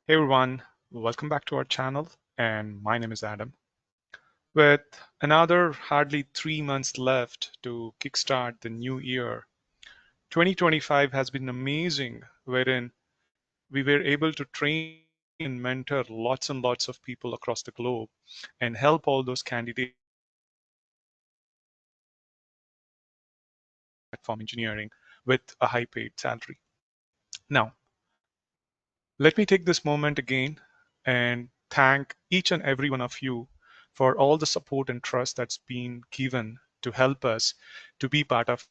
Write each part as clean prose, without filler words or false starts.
Hey everyone, welcome back to our channel, and my name is Adam. With another hardly 3 months left to kickstart the new year, 2025 has been amazing, wherein we were able to train and mentor lots and lots of people across the globe and help all those candidates platform engineering with a high paid salary. Now, let me take this moment again and thank each and every one of you for all the support and trust that's been given to help us to be part of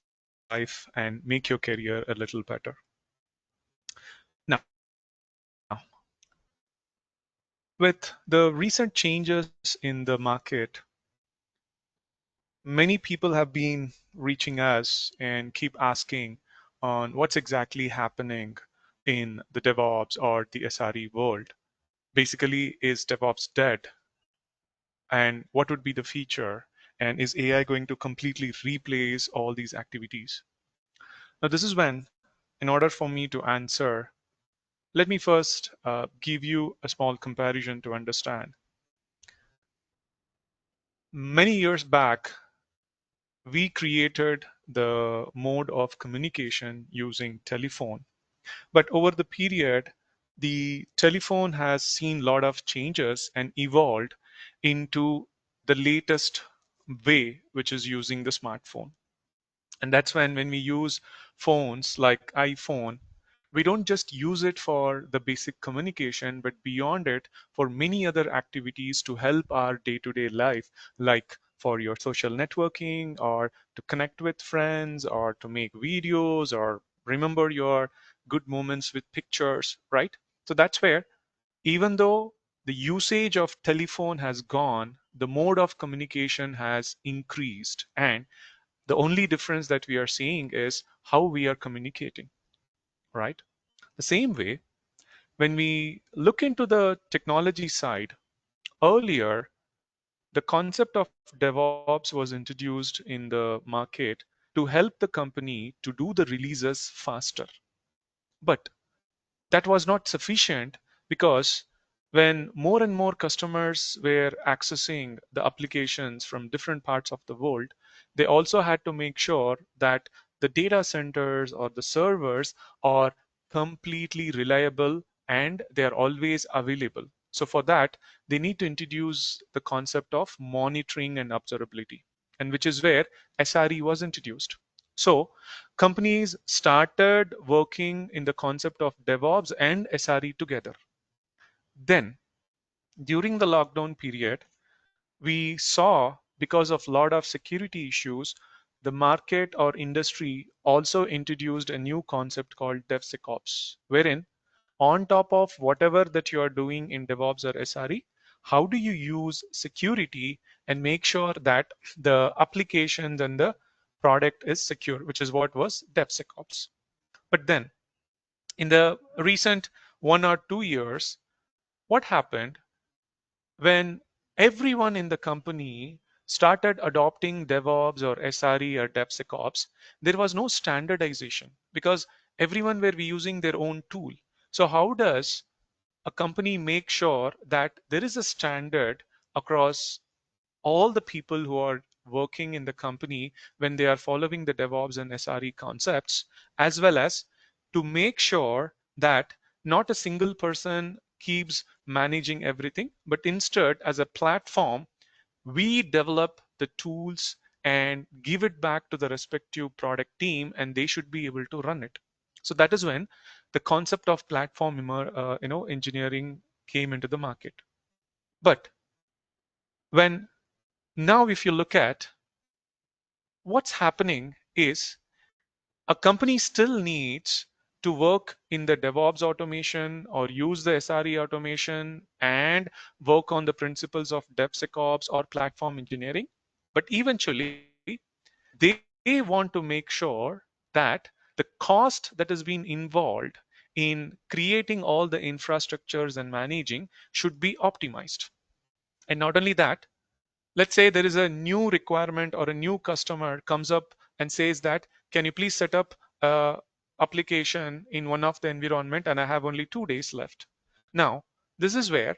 life and make your career a little better. Now, with the recent changes in the market, many people have been reaching us and keep asking on what's exactly happening in the DevOps or the SRE world. Basically, is DevOps dead? And what would be the feature? And is AI going to completely replace all these activities? Now, this is when, in order for me to answer, let me first give you a small comparison to understand. Many years back, we created the mode of communication using telephone. But over the period, the telephone has seen a lot of changes and evolved into the latest way, which is using the smartphone. And that's when we use phones like iPhone, we don't just use it for the basic communication, but beyond it, for many other activities to help our day-to-day life, like for your social networking or to connect with friends or to make videos or remember your good moments with pictures, right? So that's where, even though the usage of telephone has gone, the mode of communication has increased. And the only difference that we are seeing is how we are communicating, right? The same way, when we look into the technology side, earlier, the concept of DevOps was introduced in the market to help the company to do the releases faster. But that was not sufficient because when more and more customers were accessing the applications from different parts of the world, they also had to make sure that the data centers or the servers are completely reliable and they are always available. So for that, they need to introduce the concept of monitoring and observability, and which is where SRE was introduced. So companies started working in the concept of DevOps and SRE together. Then, during the lockdown period, we saw, because of a lot of security issues, the market or industry also introduced a new concept called DevSecOps, wherein on top of whatever that you are doing in DevOps or SRE, how do you use security and make sure that the applications and the product is secure, which is what was DevSecOps. But then, in the recent 1 or 2 years, what happened when everyone in the company started adopting DevOps or SRE or DevSecOps? There was no standardization because everyone were using their own tool. So how does a company make sure that there is a standard across all the people who are working in the company when they are following the DevOps and SRE concepts, as well as to make sure that not a single person keeps managing everything, but instead, as a platform, we develop the tools and give it back to the respective product team, and they should be able to run it. So that is when the concept of platform engineering came into the market. But when now, if you look at what's happening is a company still needs to work in the DevOps automation or use the SRE automation and work on the principles of DevSecOps or platform engineering. But eventually, they want to make sure that the cost that has been involved in creating all the infrastructures and managing should be optimized. And not only that, let's say there is a new requirement or a new customer comes up and says that, can you please set up a application in one of the environment and I have only 2 days left. Now, this is where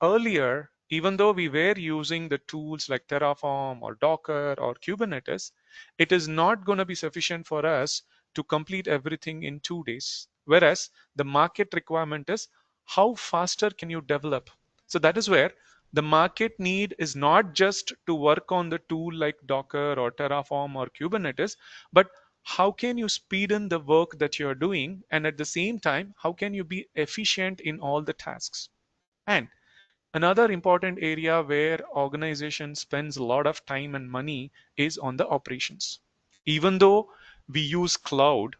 earlier, even though we were using the tools like Terraform or Docker or Kubernetes, it is not going to be sufficient for us to complete everything in 2 days. Whereas the market requirement is how faster can you develop? So that is where the market need is not just to work on the tool like Docker or Terraform or Kubernetes, but how can you speed in the work that you're doing, and at the same time how can you be efficient in all the tasks. And another important area where organization spends a lot of time and money is on the operations. Even though we use cloud,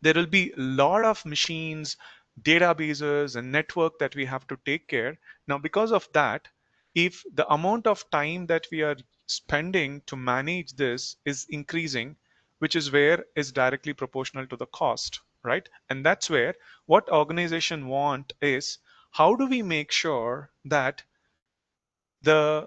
there will be a lot of machines, databases, and network that we have to take care. Now, because of that, if the amount of time that we are spending to manage this is increasing, which is where is directly proportional to the cost, right? And that's where what organization want is how do we make sure that the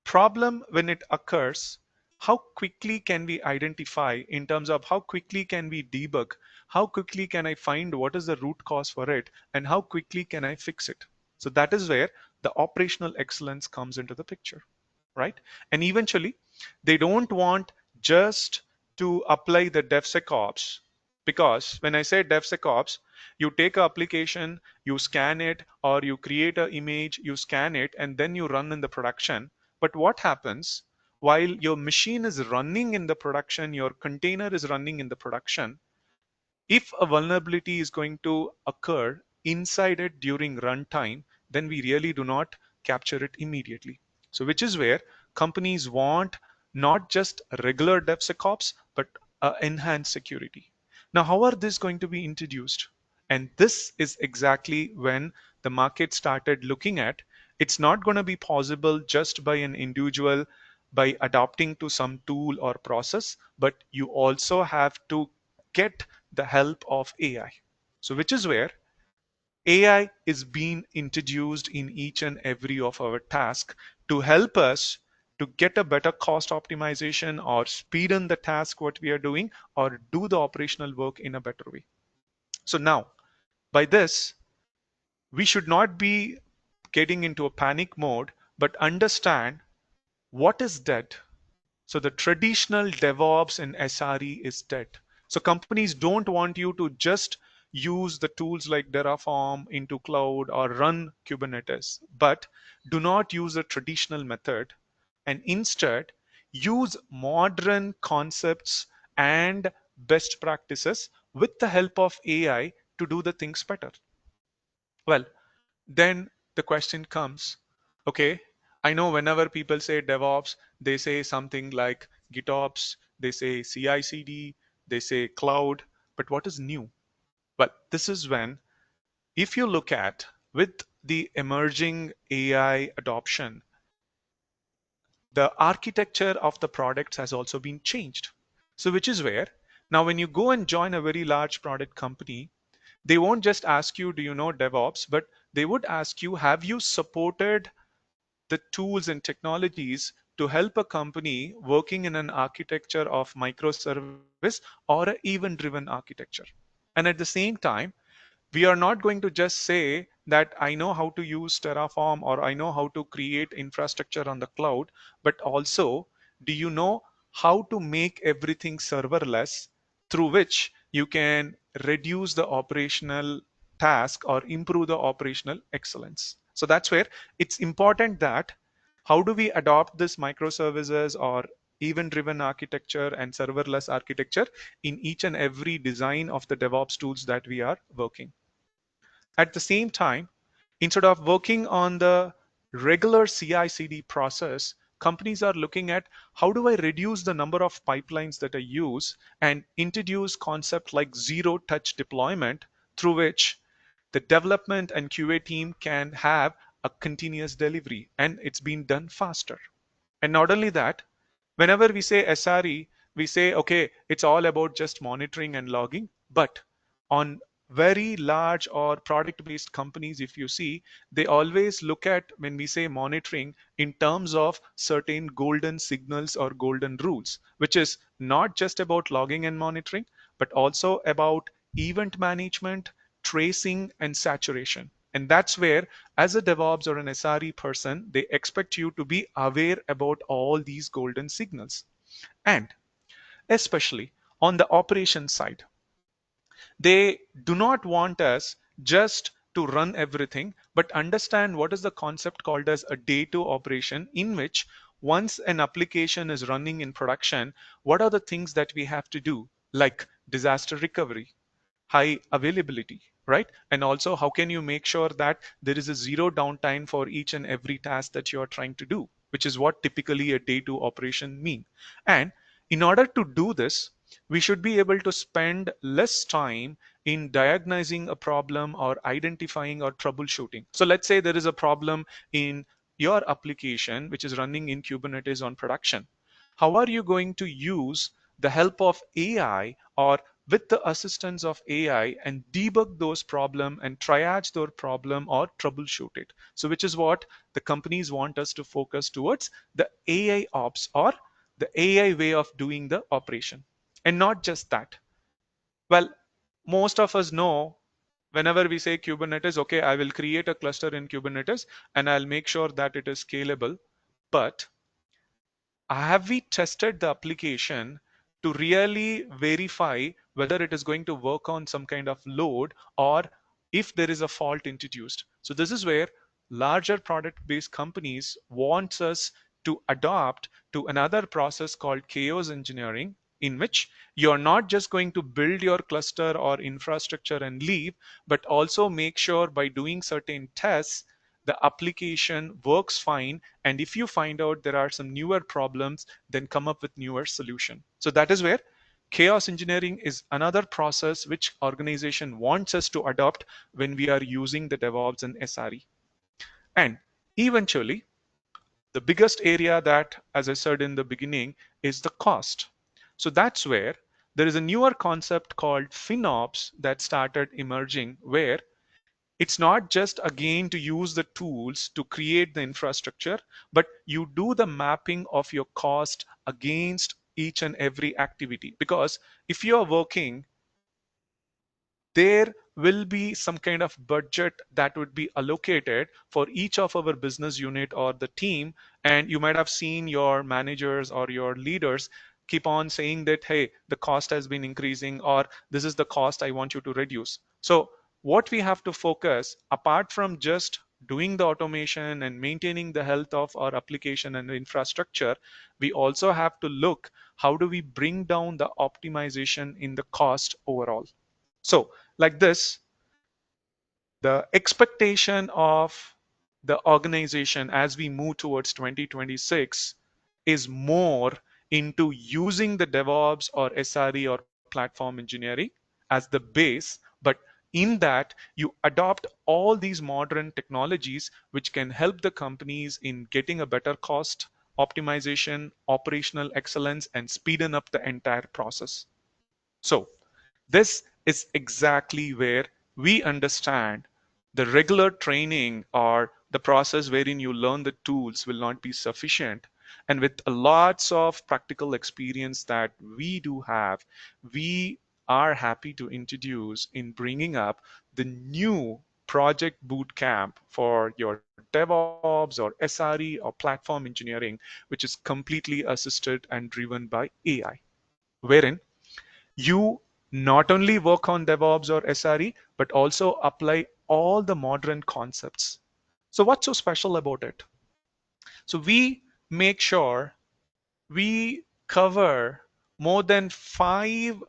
problem when it occurs, how quickly can we identify in terms of how quickly can we debug, how quickly can I find what is the root cause for it, and how quickly can I fix it. So that is where the operational excellence comes into the picture, right? And eventually they don't want just to apply the DevSecOps, because when I say DevSecOps, you take an application, you scan it, or you create an image, you scan it, and then you run in the production. But what happens while your machine is running in the production, your container is running in the production? If a vulnerability is going to occur inside it during runtime, then we really do not capture it immediately. So, which is where companies want not just regular DevSecOps, but enhanced security. Now, how are this going to be introduced? And this is exactly when the market started looking at it's not going to be possible just by an individual by adapting to some tool or process, but you also have to get the help of AI. So, which is where AI is being introduced in each and every of our tasks to help us to get a better cost optimization or speed in the task what we are doing or do the operational work in a better way. So now, by this, we should not be getting into a panic mode, but understand what is dead. So the traditional DevOps and SRE is dead. So companies don't want you to just use the tools like Terraform into cloud or run Kubernetes, but do not use a traditional method and instead use modern concepts and best practices with the help of AI to do the things better. Well, then the question comes, okay, I know whenever people say DevOps, they say something like GitOps, they say CI/CD, they say cloud, but what is new? Well, this is when, if you look at with the emerging AI adoption, the architecture of the products has also been changed. So, which is where now when you go and join a very large product company, they won't just ask you, do you know DevOps, but they would ask you, have you supported the tools and technologies to help a company working in an architecture of microservice or an event driven architecture? And at the same time, we are not going to just say that I know how to use Terraform or I know how to create infrastructure on the cloud, but also, do you know how to make everything serverless through which you can reduce the operational task or improve the operational excellence? So that's where it's important that how do we adopt this microservices or event driven architecture and serverless architecture in each and every design of the DevOps tools that we are working. At the same time, instead of working on the regular CI/CD process, companies are looking at how do I reduce the number of pipelines that I use and introduce concept like zero touch deployment through which the development and QA team can have a continuous delivery and it's been done faster. And not only that, whenever we say SRE, we say, okay, it's all about just monitoring and logging. But on very large or product based companies, if you see, they always look at when we say monitoring in terms of certain golden signals or golden rules, which is not just about logging and monitoring, but also about event management, tracing, and saturation. And that's where, as a DevOps or an SRE person, they expect you to be aware about all these golden signals. And especially on the operation side, they do not want us just to run everything, but understand what is the concept called as a day two operation, in which once an application is running in production, what are the things that we have to do, like disaster recovery, high availability, right? And also, how can you make sure that there is a zero downtime for each and every task that you are trying to do, which is what typically a day two operation mean. And in order to do this, we should be able to spend less time in diagnosing a problem or identifying or troubleshooting. So let's say there is a problem in your application which is running in Kubernetes on production. How are you going to use the help of AI or with the assistance of AI and debug those problem and triage their problem or troubleshoot it? So which is what the companies want us to focus towards, the AI ops or the AI way of doing the operation. And not just that. Well, most of us know whenever we say Kubernetes, okay, I will create a cluster in Kubernetes and I'll make sure that it is scalable. But have we tested the application to really verify whether it is going to work on some kind of load or if there is a fault introduced? So this is where larger product based companies wants us to adopt to another process called chaos engineering, in which you're not just going to build your cluster or infrastructure and leave, but also make sure by doing certain tests the application works fine, and if you find out there are some newer problems, then come up with newer solution. So that is where chaos engineering is another process which organization wants us to adopt when we are using the DevOps and SRE. And eventually, the biggest area that, as I said in the beginning, is the cost. So that's where there is a newer concept called FinOps that started emerging, where it's not just again to use the tools to create the infrastructure, but you do the mapping of your cost against each and every activity. Because if you are working, there will be some kind of budget that would be allocated for each of our business unit or the team. And you might have seen your managers or your leaders keep on saying that, hey, the cost has been increasing, or this is the cost I want you to reduce. So what we have to focus, apart from just doing the automation and maintaining the health of our application and infrastructure, we also have to look how do we bring down the optimization in the cost overall. So like this, the expectation of the organization as we move towards 2026 is more into using the DevOps or SRE or platform engineering as the base, but in that you adopt all these modern technologies which can help the companies in getting a better cost optimization, operational excellence, and speeding up the entire process. So this is exactly where we understand the regular training or the process wherein you learn the tools will not be sufficient. And with a lots of practical experience that we do have, we are happy to introduce in bringing up the new project bootcamp for your DevOps or SRE or platform engineering, which is completely assisted and driven by AI, wherein you not only work on DevOps or SRE, but also apply all the modern concepts. So what's so special about it? So we make sure we cover more than 5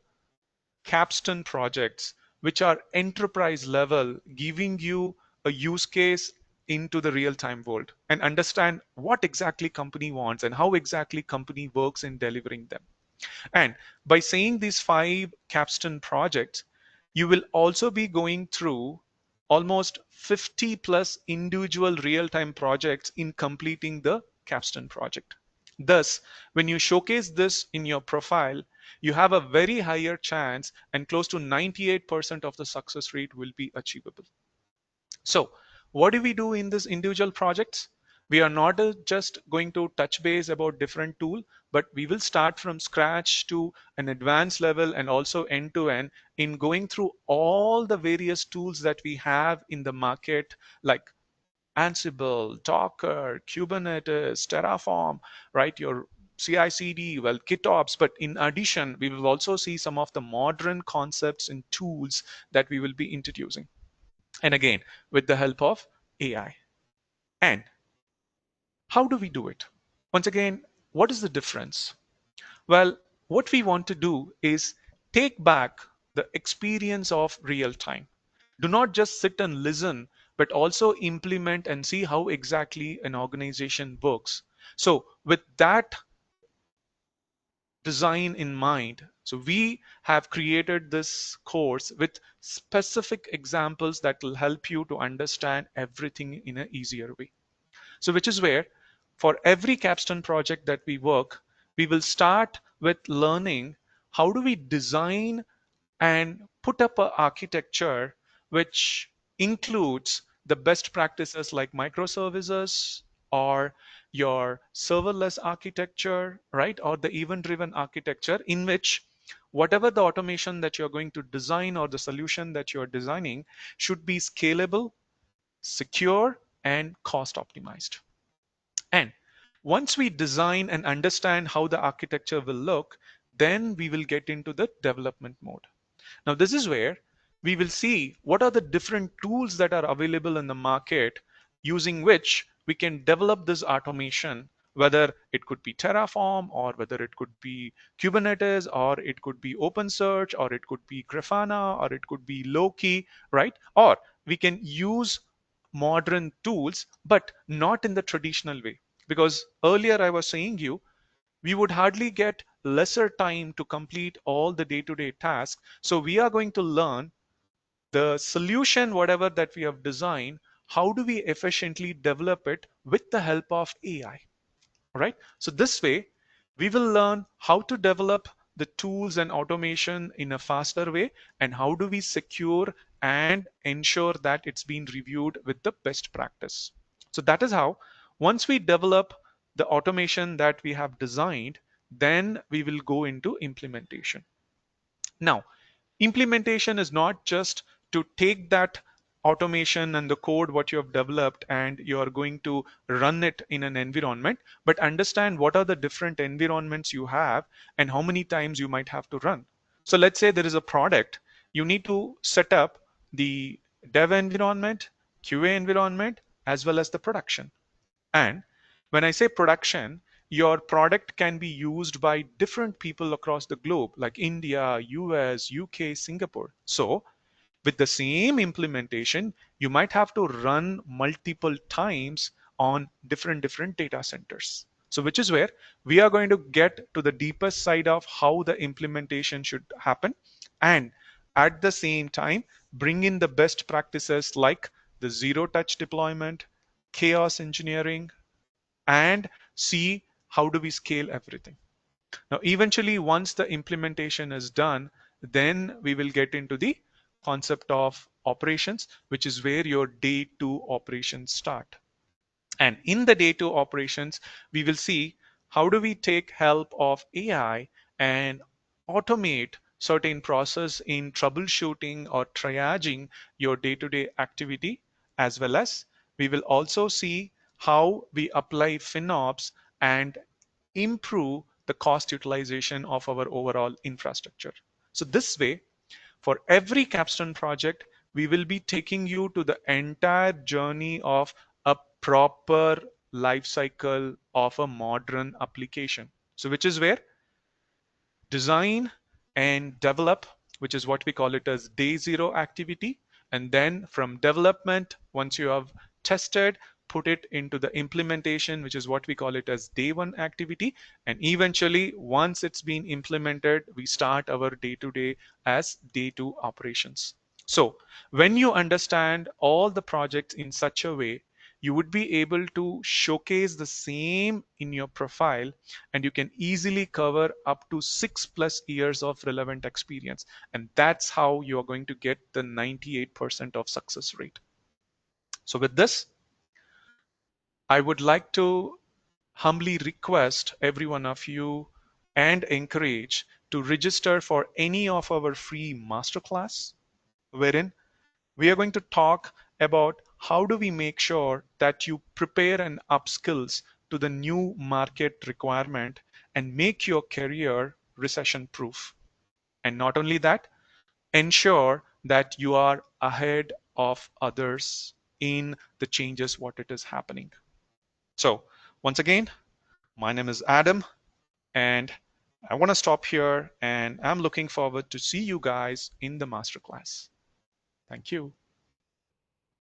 capstone projects, which are enterprise level, giving you a use case into the real time world and understand what exactly company wants and how exactly company works in delivering them. And by saying these 5 capstone projects, you will also be going through almost 50 plus individual real-time projects in completing the capstone project. Thus, when you showcase this in your profile, you have a very higher chance and close to 98% of the success rate will be achievable. So what do we do in this individual projects? We are not just going to touch base about different tool, but we will start from scratch to an advanced level and also end to end in going through all the various tools that we have in the market, like Ansible, Docker, Kubernetes, Terraform, right? Your CI/CD, well, GitOps. But in addition, we will also see some of the modern concepts and tools that we will be introducing. And again, with the help of AI. And how do we do it? Once again, what is the difference? Well, what we want to do is take back the experience of real time. Do not just sit and listen, but also implement and see how exactly an organization works. So, with that design in mind, so we have created this course with specific examples that will help you to understand everything in an easier way. So, which is where for every capstone project that we work, we will start with learning how do we design and put up an architecture which includes the best practices like microservices or your serverless architecture, right? Or the event driven architecture in which whatever the automation that you're going to design or the solution that you're designing should be scalable, secure, and cost optimized. And once we design and understand how the architecture will look, then we will get into the development mode. Now, this is where we will see what are the different tools that are available in the market using which we can develop this automation, whether it could be Terraform or whether it could be Kubernetes or it could be OpenSearch or it could be Grafana or it could be Loki, right? Or we can use modern tools, but not in the traditional way. Because earlier I was saying you, we would hardly get lesser time to complete all the day-to-day tasks. So we are going to learn the solution, whatever that we have designed, how do we efficiently develop it with the help of AI, right? So this way, we will learn how to develop the tools and automation in a faster way, and how do we secure and ensure that it's been reviewed with the best practice. So that is how, once we develop the automation that we have designed, then we will go into implementation. Now, implementation is not just to take that automation and the code what you have developed and you are going to run it in an environment, but understand what are the different environments you have and how many times you might have to run. So let's say there is a product, you need to set up the dev environment, QA environment, as well as the production. And when I say production, your product can be used by different people across the globe, like India, US, UK, Singapore. So with the same implementation, you might have to run multiple times on different data centers. So which is where we are going to get to the deepest side of how the implementation should happen, and at the same time bring in the best practices like the zero touch deployment, chaos engineering, and see how do we scale everything. Now, eventually, once the implementation is done, then we will get into the concept of operations, which is where your day two operations start. And in the day two operations, we will see how do we take help of AI and automate certain process in troubleshooting or triaging your day-to-day activity, as well as we will also see how we apply FinOps and improve the cost utilization of our overall infrastructure. So this way, for every capstone project, we will be taking you to the entire journey of a proper life cycle of a modern application. So which is where design and develop, which is what we call it as day zero activity. And then from development, once you have tested, put it into the implementation, which is what we call it as day one activity. And eventually, once it's been implemented, we start our day to day as day two operations. So when you understand all the projects in such a way, you would be able to showcase the same in your profile, and you can easily cover up to 6+ years of relevant experience. And that's how you are going to get the 98% of success rate. So with this, I would like to humbly request every one of you and encourage to register for any of our free masterclass, wherein we are going to talk about how do we make sure that you prepare and upskills to the new market requirement and make your career recession proof. And not only that, ensure that you are ahead of others in the changes what it is happening. So once again, my name is Adam, and I want to stop here, and I'm looking forward to see you guys in the masterclass. Thank you.